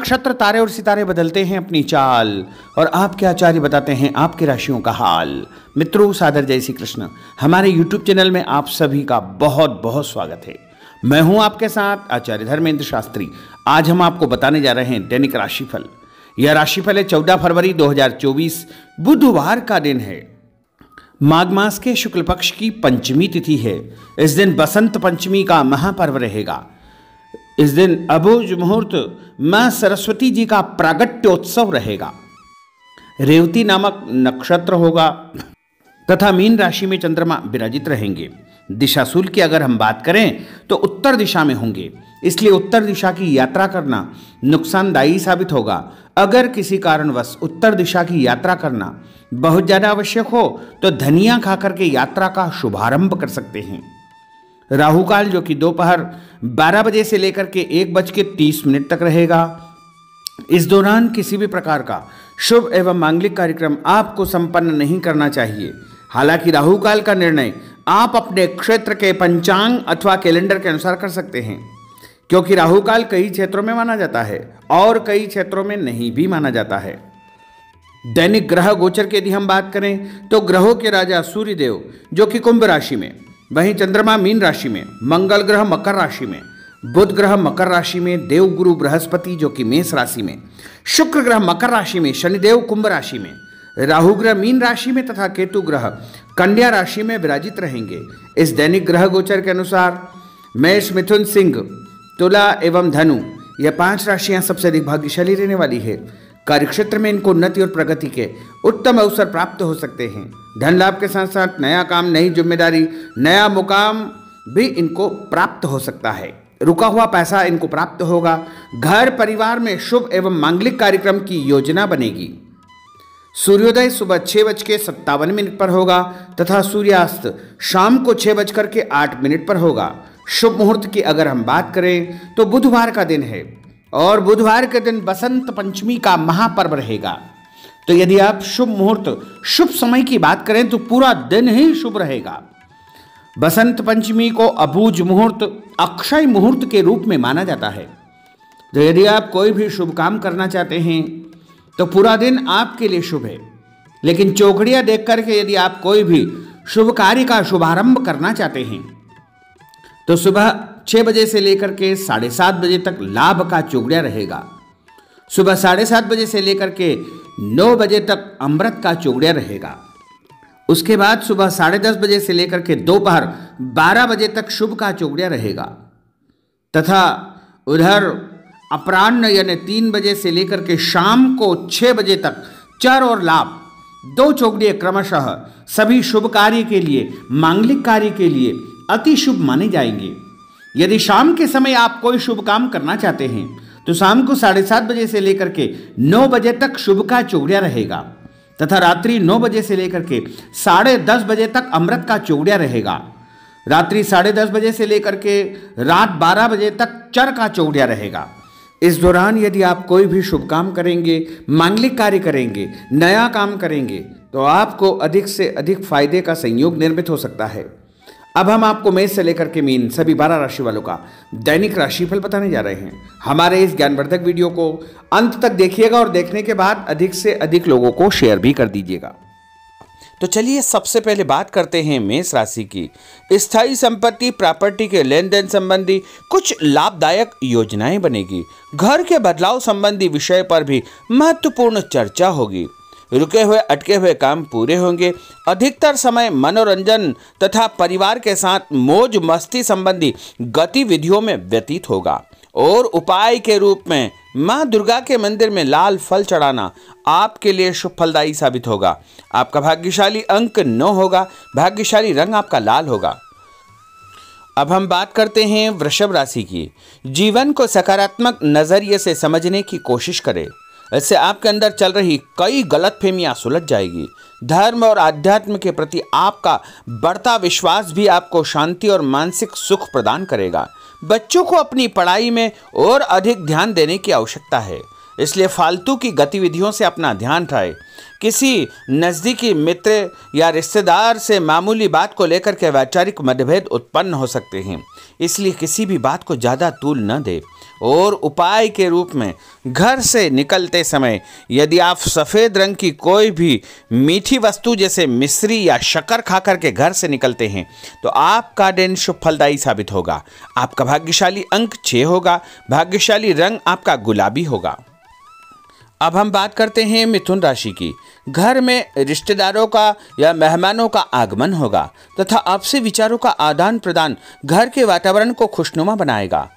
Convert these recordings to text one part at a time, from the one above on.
नक्षत्र, तारे और सितारे बदलते हैं अपनी चाल और आपके आचार्य बताते हैं आपकी राशियों का हाल। मित्रों, सादर जय श्री कृष्ण। हमारे YouTube चैनल में आप सभी का बहुत बहुत स्वागत है। मैं हूं आपके साथ आचार्य धर्मेंद्र शास्त्री। आज हम आपको बताने जा रहे हैं दैनिक राशिफल। यह राशिफल है 14 फरवरी 2024 बुधवार का दिन है। माघ मास के शुक्ल पक्ष की पंचमी तिथि है। इस दिन बसंत पंचमी का महापर्व रहेगा। इस दिन अबुझ मुहूर्त मां सरस्वती जी का प्रागट्योत्सव रहेगा। रेवती नामक नक्षत्र होगा तथा मीन राशि में चंद्रमा विराजित रहेंगे। दिशाशूल की अगर हम बात करें तो उत्तर दिशा में होंगे, इसलिए उत्तर दिशा की यात्रा करना नुकसानदायी साबित होगा। अगर किसी कारणवश उत्तर दिशा की यात्रा करना बहुत ज्यादा आवश्यक हो तो धनिया खाकर के यात्रा का शुभारंभ कर सकते हैं। राहु काल जो कि दोपहर 12 बजे से लेकर के 1:30 तक रहेगा। इस दौरान किसी भी प्रकार का शुभ एवं मांगलिक कार्यक्रम आपको संपन्न नहीं करना चाहिए। हालांकि राहु काल का निर्णय आप अपने क्षेत्र के पंचांग अथवा कैलेंडर के अनुसार कर सकते हैं, क्योंकि राहु काल कई क्षेत्रों में माना जाता है और कई क्षेत्रों में नहीं भी माना जाता है। दैनिक ग्रह गोचर की यदि हम बात करें तो ग्रहों के राजा सूर्यदेव जो कि कुंभ राशि में, वहीं चंद्रमा मीन राशि में, मंगल ग्रह मकर राशि में, बुध ग्रह मकर राशि में, देवगुरु बृहस्पति जो कि मेष राशि में, शुक्र ग्रह मकर राशि में, शनिदेव कुंभ राशि में, राहु ग्रह मीन राशि में तथा केतु ग्रह कन्या राशि में विराजित रहेंगे। इस दैनिक ग्रह गोचर के अनुसार मेष, मिथुन, सिंह, तुला एवं धनु यह 5 राशियां सबसे अधिक भाग्यशाली रहने वाली है। कार्यक्षेत्र में इनको उन्नति और प्रगति के उत्तम अवसर प्राप्त हो सकते हैं। धन लाभ के साथ साथ नया काम, नई जिम्मेदारी, नया मुकाम भी इनको प्राप्त हो सकता है। रुका हुआ पैसा इनको प्राप्त होगा। घर परिवार में शुभ एवं मांगलिक कार्यक्रम की योजना बनेगी। सूर्योदय सुबह 6:57 पर होगा तथा सूर्यास्त शाम को 6:08 पर होगा। शुभ मुहूर्त की अगर हम बात करें तो बुधवार का दिन है और बुधवार के दिन बसंत पंचमी का महापर्व रहेगा। तो यदि आप शुभ मुहूर्त, शुभ समय की बात करें तो पूरा दिन ही शुभ रहेगा। बसंत पंचमी को अबुझ मुहूर्त, अक्षय मुहूर्त के रूप में माना जाता है। तो यदि आप कोई भी शुभ काम करना चाहते हैं तो पूरा दिन आपके लिए शुभ है। लेकिन चौकड़ियां देख करके यदि आप कोई भी शुभ कार्य का शुभारंभ करना चाहते हैं तो सुबह 6 बजे से लेकर के 7:30 बजे तक लाभ का चौगड़िया रहेगा। सुबह 7:30 बजे से लेकर के 9 बजे तक अमृत का चौगड़िया रहेगा। उसके बाद सुबह 10:30 बजे से लेकर के दोपहर 12 बजे तक शुभ का चौगड़िया रहेगा तथा उधर अपराह्न यानी 3 बजे से लेकर के शाम को 6 बजे तक चर और लाभ 2 चौगड़िए क्रमशः सभी शुभ कार्य के लिए, मांगलिक कार्य के लिए अति शुभ माने जाएंगे। यदि शाम के समय आप कोई शुभ काम करना चाहते हैं तो शाम को 7:30 बजे से लेकर के 9 बजे तक शुभ का चौगड़िया रहेगा तथा रात्रि 9 बजे से लेकर के 10:30 बजे तक अमृत का चौगड़िया रहेगा। रात्रि 10:30 बजे से लेकर के रात 12 बजे तक चर का चौगड़िया रहेगा। इस दौरान यदि आप कोई भी शुभ काम करेंगे, मांगलिक कार्य करेंगे, नया काम करेंगे तो आपको अधिक से अधिक फायदे का संयोग निर्मित हो सकता है। अब हम आपको मेष से लेकर के मीन सभी 12 राशि वालों का दैनिक राशिफल बताने जा रहे हैं। हमारे इस ज्ञानवर्धक वीडियो को अंत तक देखिएगा और देखने के बाद अधिक से अधिक लोगों को शेयर भी कर दीजिएगा। तो चलिए सबसे पहले बात करते हैं मेष राशि की। स्थायी संपत्ति, प्रॉपर्टी के लेन देन संबंधी कुछ लाभदायक योजनाएं बनेगी। घर के बदलाव संबंधी विषय पर भी महत्वपूर्ण चर्चा होगी। रुके हुए अटके हुए काम पूरे होंगे। अधिकतर समय मनोरंजन तथा परिवार के साथ मौज मस्ती संबंधी गतिविधियों में व्यतीत होगा और उपाय के रूप में मां दुर्गा के मंदिर में लाल फल चढ़ाना आपके लिए शुभ फलदायी साबित होगा। आपका भाग्यशाली अंक 9 होगा। भाग्यशाली रंग आपका लाल होगा। अब हम बात करते हैं वृषभ राशि की। जीवन को सकारात्मक नजरिए से समझने की कोशिश करें। इससे आपके अंदर चल रही कई गलतफहमियां सुलझ जाएगी। धर्म और आध्यात्म के प्रति आपका बढ़ता विश्वास भी आपको शांति और मानसिक सुख प्रदान करेगा। बच्चों को अपनी पढ़ाई में और अधिक ध्यान देने की आवश्यकता है। इसलिए फालतू की गतिविधियों से अपना ध्यान हटाएं। किसी नज़दीकी मित्र या रिश्तेदार से मामूली बात को लेकर के वैचारिक मतभेद उत्पन्न हो सकते हैं, इसलिए किसी भी बात को ज़्यादा तूल न दें। और उपाय के रूप में घर से निकलते समय यदि आप सफ़ेद रंग की कोई भी मीठी वस्तु जैसे मिश्री या शक्कर खाकर के घर से निकलते हैं तो आपका दिन शुभ फलदायी साबित होगा। आपका भाग्यशाली अंक 6 होगा। भाग्यशाली रंग आपका गुलाबी होगा। अब हम बात करते हैं मिथुन राशि की। घर में रिश्तेदारों का या मेहमानों का आगमन होगा तथा आपसे विचारों का आदान प्रदान घर के वातावरण को खुशनुमा बनाएगा।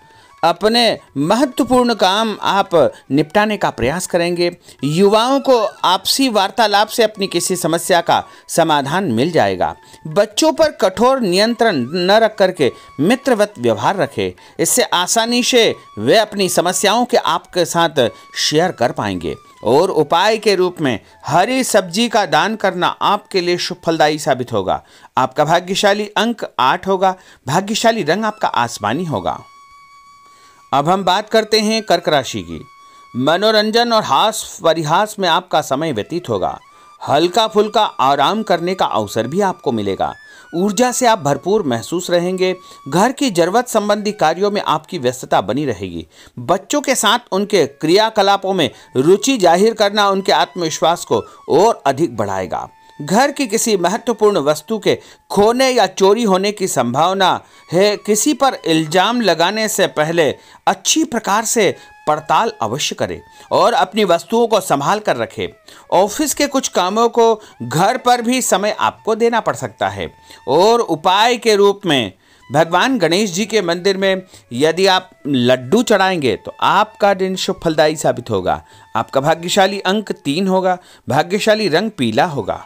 अपने महत्वपूर्ण काम आप निपटाने का प्रयास करेंगे। युवाओं को आपसी वार्तालाप से अपनी किसी समस्या का समाधान मिल जाएगा। बच्चों पर कठोर नियंत्रण न रख करके मित्रवत व्यवहार रखें, इससे आसानी से वे अपनी समस्याओं के आपके साथ शेयर कर पाएंगे। और उपाय के रूप में हरी सब्जी का दान करना आपके लिए शुभ फलदायी साबित होगा। आपका भाग्यशाली अंक 8 होगा। भाग्यशाली रंग आपका आसमानी होगा। अब हम बात करते हैं कर्क राशि की। मनोरंजन और हास परिहास में आपका समय व्यतीत होगा। हल्का फुल्का आराम करने का अवसर भी आपको मिलेगा। ऊर्जा से आप भरपूर महसूस रहेंगे। घर की जरूरत संबंधी कार्यों में आपकी व्यस्तता बनी रहेगी। बच्चों के साथ उनके क्रियाकलापों में रुचि जाहिर करना उनके आत्मविश्वास को और अधिक बढ़ाएगा। घर की किसी महत्वपूर्ण वस्तु के खोने या चोरी होने की संभावना है। किसी पर इल्जाम लगाने से पहले अच्छी प्रकार से पड़ताल अवश्य करें और अपनी वस्तुओं को संभाल कर रखें। ऑफिस के कुछ कामों को घर पर भी समय आपको देना पड़ सकता है। और उपाय के रूप में भगवान गणेश जी के मंदिर में यदि आप लड्डू चढ़ाएंगे तो आपका दिन शुभ फलदायी साबित होगा। आपका भाग्यशाली अंक 3 होगा। भाग्यशाली रंग पीला होगा।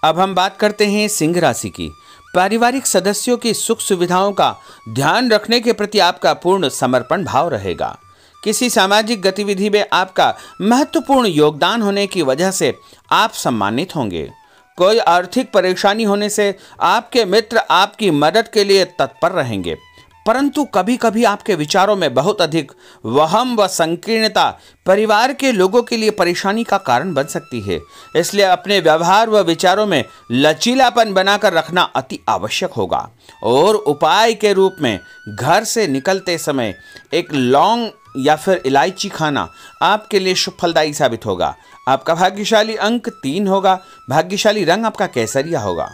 अब हम बात करते हैं सिंह राशि की। पारिवारिक सदस्यों की सुख सुविधाओं का ध्यान रखने के प्रति आपका पूर्ण समर्पण भाव रहेगा। किसी सामाजिक गतिविधि में आपका महत्वपूर्ण योगदान होने की वजह से आप सम्मानित होंगे। कोई आर्थिक परेशानी होने से आपके मित्र आपकी मदद के लिए तत्पर रहेंगे, परंतु कभी कभी आपके विचारों में बहुत अधिक वहम व संकीर्णता परिवार के लोगों के लिए परेशानी का कारण बन सकती है। इसलिए अपने व्यवहार व विचारों में लचीलापन बनाकर रखना अति आवश्यक होगा। और उपाय के रूप में घर से निकलते समय एक लौंग या फिर इलायची खाना आपके लिए शुभ फलदायी साबित होगा। आपका भाग्यशाली अंक 3 होगा। भाग्यशाली रंग आपका केसरिया होगा।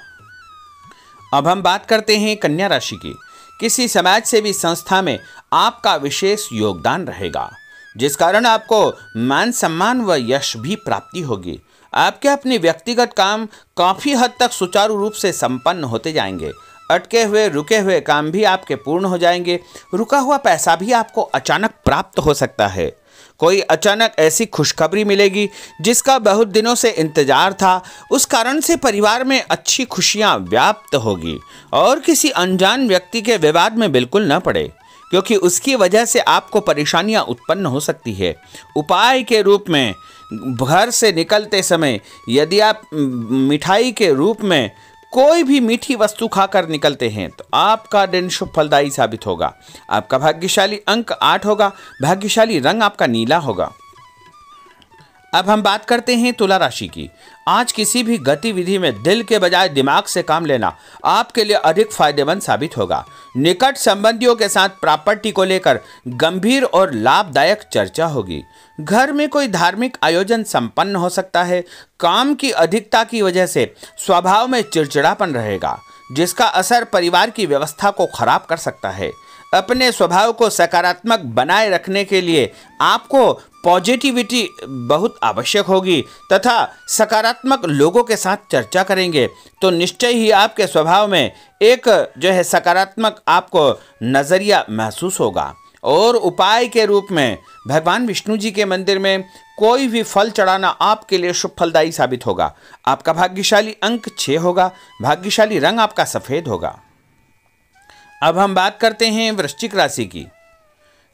अब हम बात करते हैं कन्या राशि की। किसी समाज सेवी संस्था में आपका विशेष योगदान रहेगा, जिस कारण आपको मान सम्मान व यश भी प्राप्ति होगी। आपके अपने व्यक्तिगत काम काफ़ी हद तक सुचारू रूप से संपन्न होते जाएंगे। अटके हुए रुके हुए काम भी आपके पूर्ण हो जाएंगे। रुका हुआ पैसा भी आपको अचानक प्राप्त हो सकता है। कोई अचानक ऐसी खुशखबरी मिलेगी जिसका बहुत दिनों से इंतजार था। उस कारण से परिवार में अच्छी खुशियां व्याप्त होगी। और किसी अनजान व्यक्ति के विवाद में बिल्कुल न पड़े, क्योंकि उसकी वजह से आपको परेशानियां उत्पन्न हो सकती है। उपाय के रूप में घर से निकलते समय यदि आप मिठाई के रूप में कोई भी मीठी वस्तु खाकर निकलते हैं तो आपका दिन शुभ फलदायी साबित होगा। आपका भाग्यशाली अंक 8 होगा। भाग्यशाली रंग आपका नीला होगा। अब हम बात करते हैं तुला राशि की। आज किसी भी गतिविधि में दिल के बजाय दिमाग से काम लेना आपके लिए अधिक फायदेमंद साबित होगा। निकट संबंधियों के साथ प्रॉपर्टी को लेकर गंभीर और लाभदायक चर्चा होगी। घर में कोई धार्मिक आयोजन संपन्न हो सकता है। काम की अधिकता की वजह से स्वभाव में चिड़चिड़ापन रहेगा, जिसका असर परिवार की व्यवस्था को खराब कर सकता है। अपने स्वभाव को सकारात्मक बनाए रखने के लिए आपको पॉजिटिविटी बहुत आवश्यक होगी तथा सकारात्मक लोगों के साथ चर्चा करेंगे तो निश्चय ही आपके स्वभाव में एक सकारात्मक आपको नज़रिया महसूस होगा। और उपाय के रूप में भगवान विष्णु जी के मंदिर में कोई भी फल चढ़ाना आपके लिए शुभ फलदायी साबित होगा। आपका भाग्यशाली अंक 6 होगा। भाग्यशाली रंग आपका सफ़ेद होगा। अब हम बात करते हैं वृश्चिक राशि की।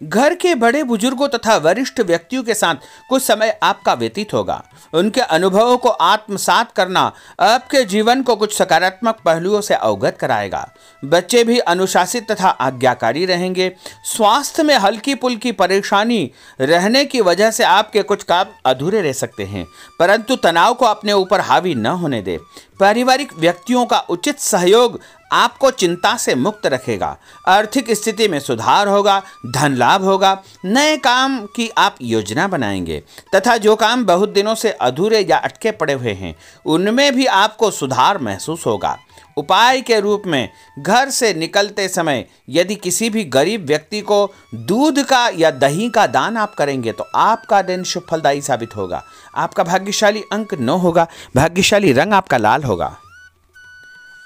घर के बड़े बुजुर्गों तथा वरिष्ठ व्यक्तियों के साथ कुछ समय आपका व्यतीत होगा। उनके अनुभवों को आत्मसात करना आपके जीवन को कुछ सकारात्मक पहलुओं से अवगत कराएगा। बच्चे भी अनुशासित तथा आज्ञाकारी रहेंगे। स्वास्थ्य में हल्की पुल्की परेशानी रहने की वजह से आपके कुछ काम अधूरे रह सकते हैं, परंतु तनाव को अपने ऊपर हावी न होने दे। पारिवारिक व्यक्तियों का उचित सहयोग आपको चिंता से मुक्त रखेगा। आर्थिक स्थिति में सुधार होगा, धन लाभ होगा। नए काम की आप योजना बनाएंगे तथा जो काम बहुत दिनों से अधूरे या अटके पड़े हुए हैं उनमें भी आपको सुधार महसूस होगा। उपाय के रूप में घर से निकलते समय यदि किसी भी गरीब व्यक्ति को दूध का या दही का दान आप करेंगे तो आपका दिन शुभ फलदायी साबित होगा। आपका भाग्यशाली अंक 9 होगा। भाग्यशाली रंग आपका लाल होगा।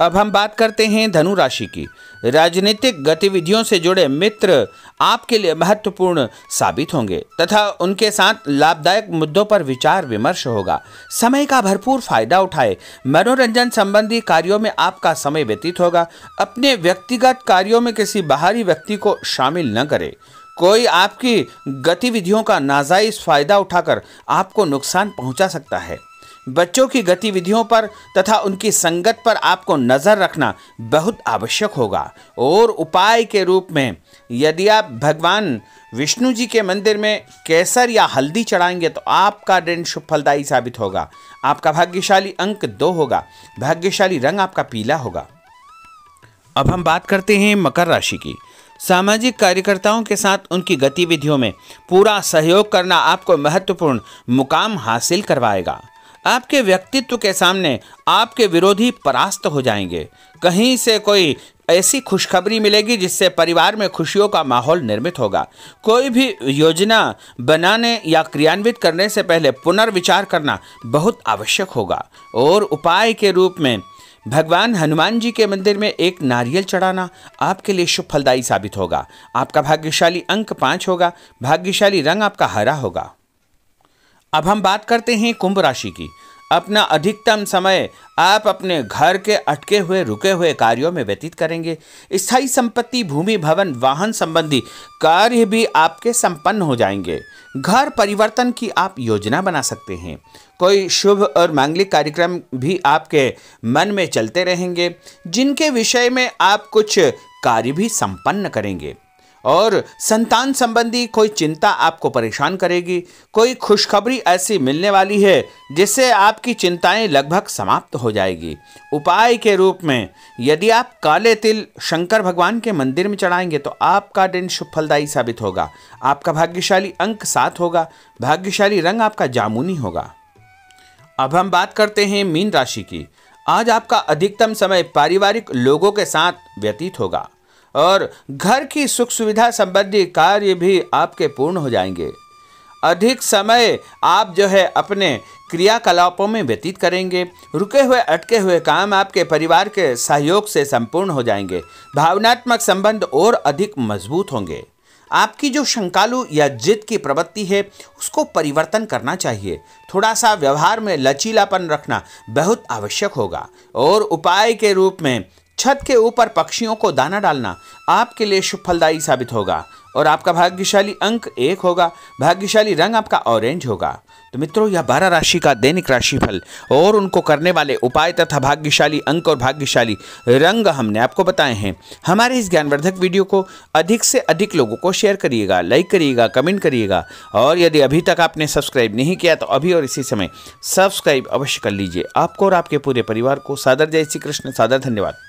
अब हम बात करते हैं धनु राशि की। राजनीतिक गतिविधियों से जुड़े मित्र आपके लिए महत्वपूर्ण साबित होंगे तथा उनके साथ लाभदायक मुद्दों पर विचार विमर्श होगा। समय का भरपूर फायदा उठाए। मनोरंजन संबंधी कार्यों में आपका समय व्यतीत होगा। अपने व्यक्तिगत कार्यों में किसी बाहरी व्यक्ति को शामिल न करें। कोई आपकी गतिविधियों का नाजायज फायदा उठाकर आपको नुकसान पहुंचा सकता है। बच्चों की गतिविधियों पर तथा उनकी संगत पर आपको नजर रखना बहुत आवश्यक होगा। और उपाय के रूप में यदि आप भगवान विष्णु जी के मंदिर में केसर या हल्दी चढ़ाएंगे तो आपका दिन शुभ फलदायी साबित होगा। आपका भाग्यशाली अंक 2 होगा। भाग्यशाली रंग आपका पीला होगा। अब हम बात करते हैं मकर राशि की। सामाजिक कार्यकर्ताओं के साथ उनकी गतिविधियों में पूरा सहयोग करना आपको महत्वपूर्ण मुकाम हासिल करवाएगा। आपके व्यक्तित्व के सामने आपके विरोधी परास्त हो जाएंगे। कहीं से कोई ऐसी खुशखबरी मिलेगी जिससे परिवार में खुशियों का माहौल निर्मित होगा। कोई भी योजना बनाने या क्रियान्वित करने से पहले पुनर्विचार करना बहुत आवश्यक होगा। और उपाय के रूप में भगवान हनुमान जी के मंदिर में एक नारियल चढ़ाना आपके लिए शुभ फलदायी साबित होगा। आपका भाग्यशाली अंक 5 होगा। भाग्यशाली रंग आपका हरा होगा। अब हम बात करते हैं कुंभ राशि की। अपना अधिकतम समय आप अपने घर के अटके हुए रुके हुए कार्यों में व्यतीत करेंगे। स्थायी संपत्ति, भूमि, भवन, वाहन संबंधी कार्य भी आपके संपन्न हो जाएंगे। घर परिवर्तन की आप योजना बना सकते हैं। कोई शुभ और मांगलिक कार्यक्रम भी आपके मन में चलते रहेंगे, जिनके विषय में आप कुछ कार्य भी संपन्न करेंगे। और संतान संबंधी कोई चिंता आपको परेशान करेगी। कोई खुशखबरी ऐसी मिलने वाली है जिससे आपकी चिंताएं लगभग समाप्त हो जाएगी। उपाय के रूप में यदि आप काले तिल शंकर भगवान के मंदिर में चढ़ाएंगे तो आपका दिन शुभ फलदायी साबित होगा। आपका भाग्यशाली अंक 7 होगा। भाग्यशाली रंग आपका जामुनी होगा। अब हम बात करते हैं मीन राशि की। आज आपका अधिकतम समय पारिवारिक लोगों के साथ व्यतीत होगा और घर की सुख सुविधा संबंधी कार्य भी आपके पूर्ण हो जाएंगे। अधिक समय आप अपने क्रियाकलापों में व्यतीत करेंगे। रुके हुए अटके हुए काम आपके परिवार के सहयोग से संपूर्ण हो जाएंगे। भावनात्मक संबंध और अधिक मजबूत होंगे। आपकी जो शंकालु या जिद की प्रवृत्ति है उसको परिवर्तन करना चाहिए। थोड़ा सा व्यवहार में लचीलापन रखना बहुत आवश्यक होगा। और उपाय के रूप में छत के ऊपर पक्षियों को दाना डालना आपके लिए शुभ फलदायी साबित होगा। और आपका भाग्यशाली अंक 1 होगा। भाग्यशाली रंग आपका ऑरेंज होगा। तो मित्रों, यह 12 राशि का दैनिक राशिफल और उनको करने वाले उपाय तथा भाग्यशाली अंक और भाग्यशाली रंग हमने आपको बताए हैं। हमारे इस ज्ञानवर्धक वीडियो को अधिक से अधिक लोगों को शेयर करिएगा, लाइक करिएगा, कमेंट करिएगा। और यदि अभी तक आपने सब्सक्राइब नहीं किया तो अभी और इसी समय सब्सक्राइब अवश्य कर लीजिए। आपको और आपके पूरे परिवार को सादर जय श्री कृष्ण, सादर धन्यवाद।